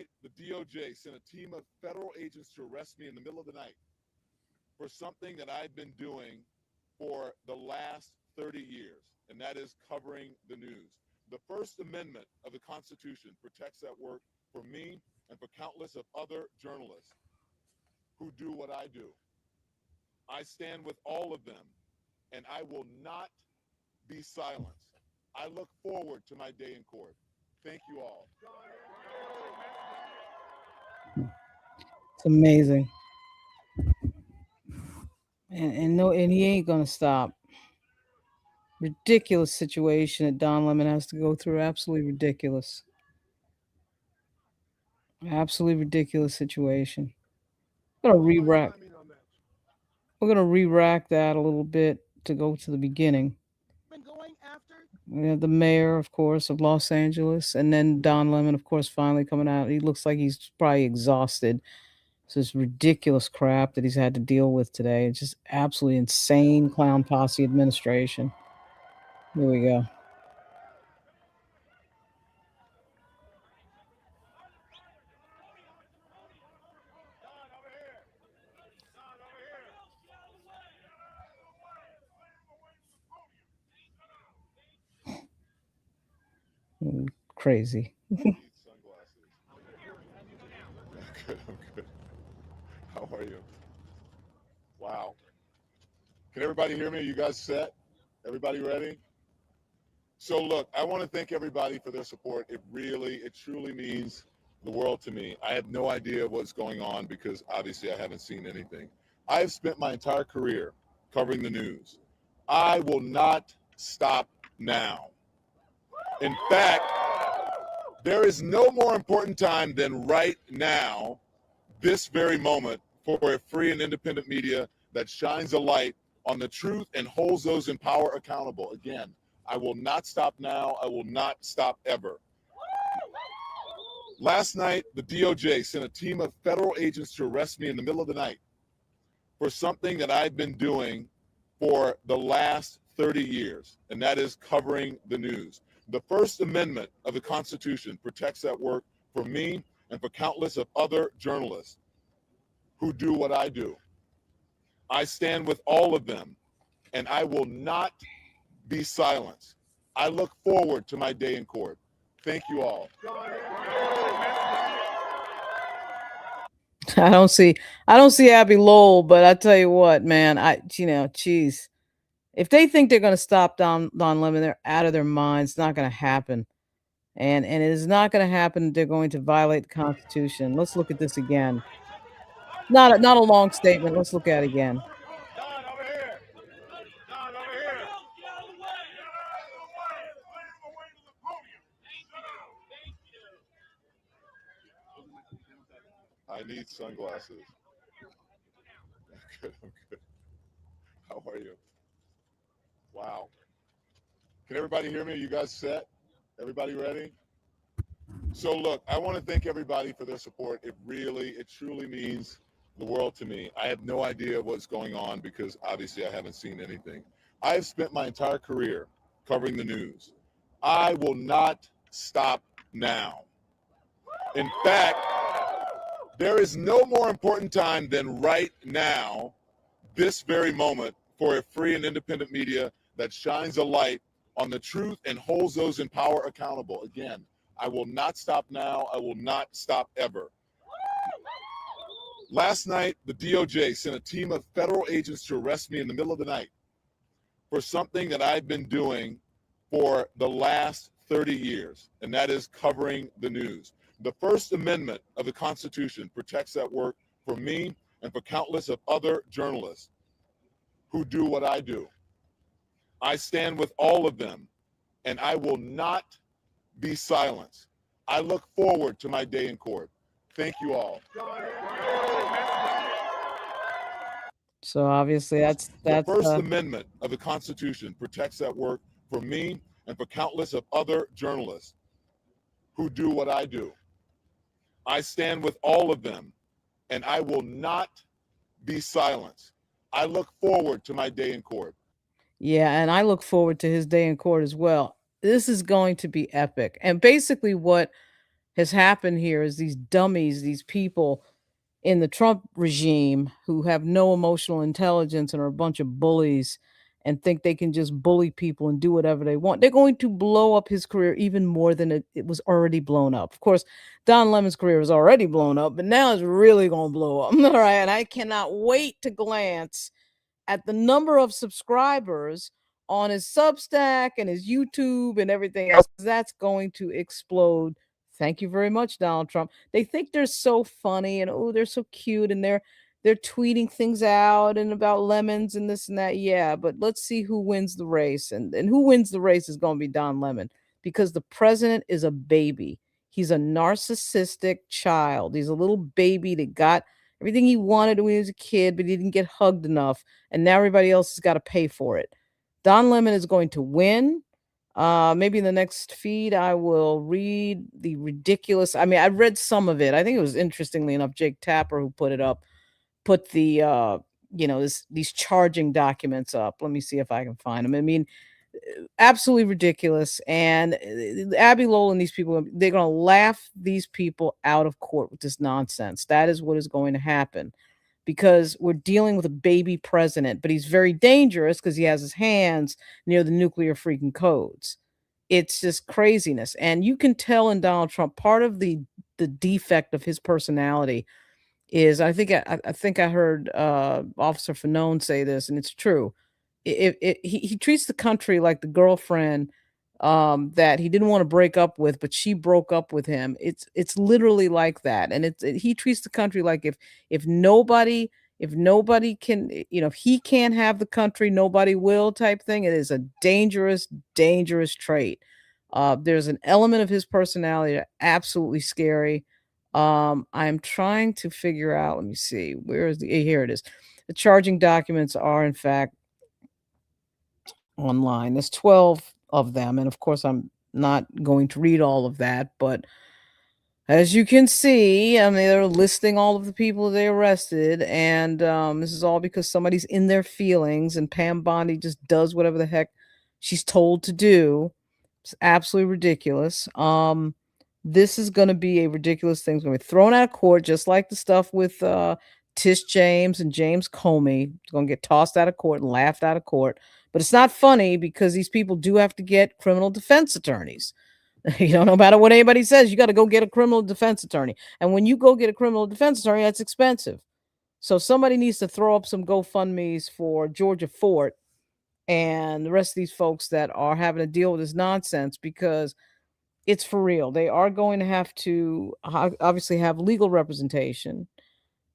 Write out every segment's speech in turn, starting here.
night, the DOJ sent a team of federal agents to arrest me in the middle of the night for something that I've been doing for the last 30 years, and that is covering the news. The First Amendment of the Constitution protects that work for me and for countless of other journalists who do what I do. I stand with all of them, and I will not be silenced. I look forward to my day in court. Thank you all. It's amazing. And no, and he ain't gonna stop. Ridiculous situation that Don Lemon has to go through. Absolutely ridiculous. Absolutely ridiculous situation. We're gonna re-rack. We're gonna re-rack that a little bit to go to the beginning. We have the mayor, of course, of Los Angeles, and then Don Lemon, of course, finally coming out. He looks like he's probably exhausted. It's this ridiculous crap that he's had to deal with today. It's just absolutely insane clown posse administration. Here we go. Crazy. Good, I'm good. How are you? Wow. Can everybody hear me? You guys set? Everybody ready? So look, I want to thank everybody for their support. It truly means the world to me. I have no idea what's going on because obviously I haven't seen anything. I have spent my entire career covering the news. I will not stop now. In fact, there is no more important time than right now, this very moment, for a free and independent media that shines a light on the truth and holds those in power accountable. Again, I will not stop now. I will not stop ever. Last night, the DOJ sent a team of federal agents to arrest me in the middle of the night for something that I've been doing for the last 30 years, and that is covering the news. The First Amendment of the Constitution protects that work for me and for countless of other journalists who do what I do. I stand with all of them, and I will not be silenced. I look forward to my day in court. Thank you all. I don't see Abby Lowell, but I tell you what, man, geez. If they think they're going to stop Don Lemon, they're out of their minds. It's not going to happen. And it is not going to happen. They're going to violate the Constitution. Let's look at this again. Not a long statement. Let's look at it again. I need sunglasses. Good, I'm good. How are you? Wow. Can everybody hear me? You guys set? Everybody ready? So look, I want to thank everybody for their support. It truly means the world to me. I have no idea what's going on because obviously I haven't seen anything. I have spent my entire career covering the news. I will not stop now. In fact, there is no more important time than right now, this very moment, for a free and independent media that shines a light on the truth and holds those in power accountable. Again, I will not stop now. I will not stop ever. Last night, the DOJ sent a team of federal agents to arrest me in the middle of the night for something that I've been doing for the last 30 years, and that is covering the news. The First Amendment of the Constitution protects that work for me and for countless of other journalists who do what I do. I stand with all of them, and I will not be silenced. I look forward to my day in court. Thank you all. So obviously that's The First Amendment of the Constitution protects that work for me and for countless of other journalists who do what I do. I stand with all of them, and I will not be silenced. I look forward to my day in court. Yeah, and I look forward to his day in court as well. This is going to be epic. And basically what has happened here is these dummies, these people in the Trump regime who have no emotional intelligence and are a bunch of bullies and think they can just bully people and do whatever they want. They're going to blow up his career even more than it was already blown up. Of course, Don Lemon's career is already blown up, but now it's really going to blow up. All right. And I cannot wait to glance at the number of subscribers on his Substack and his YouTube and everything else. That's going to explode. Thank you very much, Donald Trump. They think they're so funny and oh, they're so cute and they're tweeting things out and about lemons and this and that. Yeah, but let's see who wins the race. And who wins the race is going to be Don Lemon because the president is a baby. He's a narcissistic child. He's a little baby that got everything he wanted when he was a kid, but he didn't get hugged enough. And now everybody else has got to pay for it. Don Lemon is going to win. Maybe in the next feed, I will read the ridiculous. I mean, I read some of it. I think it was interestingly enough, Jake Tapper, who put it up, put the, these charging documents up. Let me see if I can find them. I mean, absolutely ridiculous. And Abby Lowell and these people, they're going to laugh these people out of court with this nonsense. That is what is going to happen because we're dealing with a baby president, but he's very dangerous because he has his hands near the nuclear freaking codes. It's just craziness. And you can tell in Donald Trump, part of the defect of his personality is I think I heard Officer Fanone say this, and it's true. He treats the country like the girlfriend that he didn't want to break up with, but she broke up with him. It's literally like that, and he treats the country like if nobody if nobody can, if he can't have the country, nobody will type thing. It is a dangerous, dangerous trait. There's an element of his personality that absolutely scary. I'm trying to figure out, let me see, where is here it is. The charging documents are, in fact, online. There's 12 of them. And of course, I'm not going to read all of that. But as you can see, I mean, they're listing all of the people they arrested. And this is all because somebody's in their feelings. And Pam Bondi just does whatever the heck she's told to do. It's absolutely ridiculous. This is going to be a ridiculous thing. It's going to be thrown out of court, just like the stuff with Tish James and James Comey. It's going to get tossed out of court and laughed out of court. But it's not funny because these people do have to get criminal defense attorneys. No matter what anybody says, you got to go get a criminal defense attorney. And when you go get a criminal defense attorney, that's expensive. So somebody needs to throw up some GoFundMe's for Georgia Fort and the rest of these folks that are having to deal with this nonsense because it's for real. They are going to have to obviously have legal representation.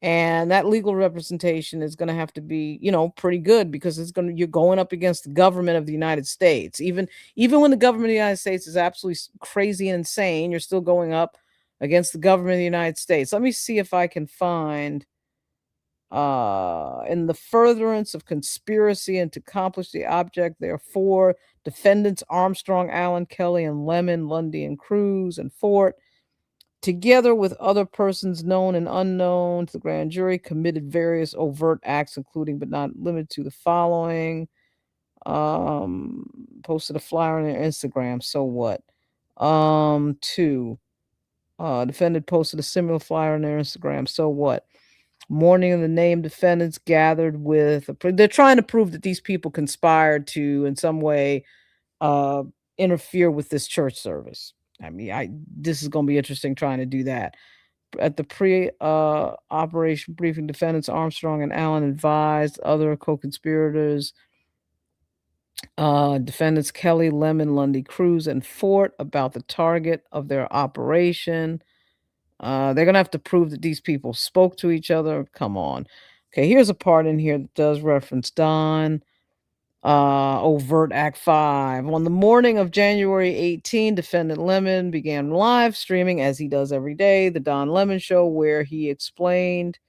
And that legal representation is going to have to be, pretty good because you're going up against the government of the United States. Even when the government of the United States is absolutely crazy and insane, you're still going up against the government of the United States. Let me see if I can find in the furtherance of conspiracy and to accomplish the object, therefore, defendants Armstrong, Allen, Kelly, and Lemon, Lundy, and Cruz, and Fort, together with other persons known and unknown to the grand jury, committed various overt acts, including but not limited to the following. Posted a flyer on their Instagram. So what? Two. Defendant posted a similar flyer on their Instagram. So what? Morning of the named defendants gathered with. They're trying to prove that these people conspired to, in some way, interfere with this church service. I mean, this is going to be interesting trying to do that. At the pre-operation briefing, defendants Armstrong and Allen advised other co-conspirators, defendants Kelly, Lemon, Lundy, Cruz, and Fort about the target of their operation. They're going to have to prove that these people spoke to each other. Come on. Okay, here's a part in here that does reference Don. Overt Act 5. On the morning of January 18, defendant Lemon began live streaming, as he does every day, the Don Lemon Show, where he explained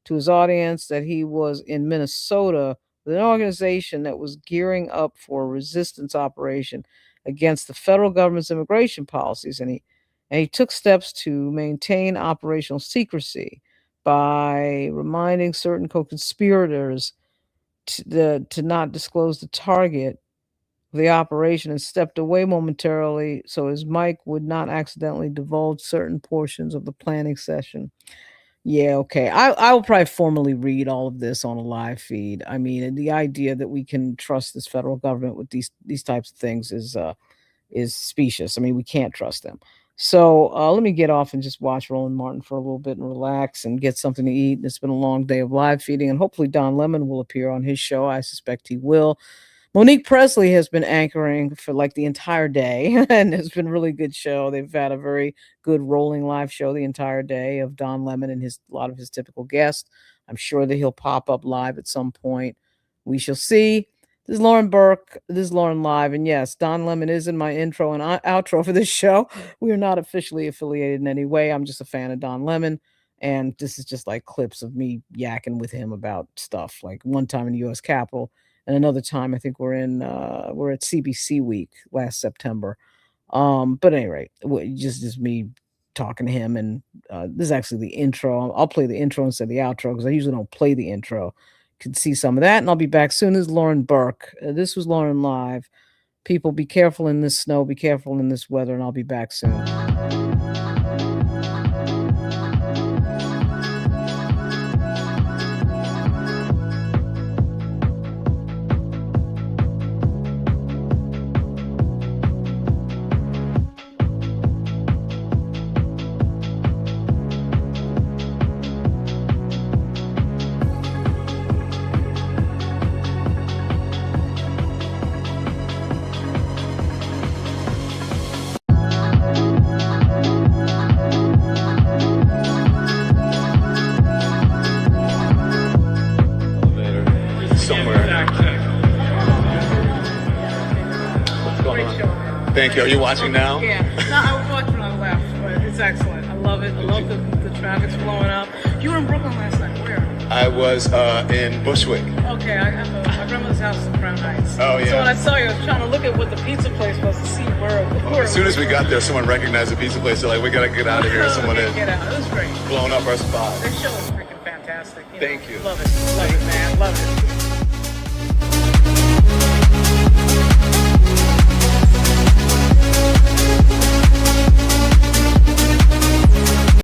to his audience that he was in Minnesota with an organization that was gearing up for a resistance operation against the federal government's immigration policies. And he took steps to maintain operational secrecy by reminding certain co-conspirators to not disclose the target of the operation and stepped away momentarily so his mic would not accidentally divulge certain portions of the planning session. Yeah, okay. I will probably formally read all of this on a live feed. I mean, and the idea that we can trust this federal government with these types of things is specious. I mean, we can't trust them. So let me get off and just watch Roland Martin for a little bit and relax and get something to eat. It's been a long day of live feeding, and hopefully Don Lemon will appear on his show. I suspect he will. Monique Presley has been anchoring for like the entire day, and it's been a really good show. They've had a very good rolling live show the entire day of Don Lemon and a lot of his typical guests. I'm sure that he'll pop up live at some point. We shall see. This is Lauren Burke. This is Lauren Live. And yes, Don Lemon is in my intro and outro for this show. We are not officially affiliated in any way. I'm just a fan of Don Lemon. And this is just like clips of me yakking with him about stuff. Like one time in the U.S. Capitol, and another time I think we're at CBC Week last September. But at any rate, just me talking to him, and this is actually the intro. I'll play the intro instead of the outro because I usually don't play the intro. You can see some of that, and I'll be back soon. This is Lauren Burke. This was Lauren Live. People, be careful in this snow, be careful in this weather, and I'll be back soon. Thank you. Are you watching now? Yeah. No, I was watching on the left, but it's excellent. I love it. I love the traffic's blowing up. You were in Brooklyn last night. Where? I was in Bushwick. Okay, my grandmother's house is in Crown Heights. Oh, yeah. So when I saw you, I was trying to look at what the pizza place was to see where as soon as we got there, someone recognized the pizza place. They're like, we got to get out of here. Someone had get out. It was great. blown up our spot. This show is freaking fantastic. Thank you. Love it. Love it, man. Love it.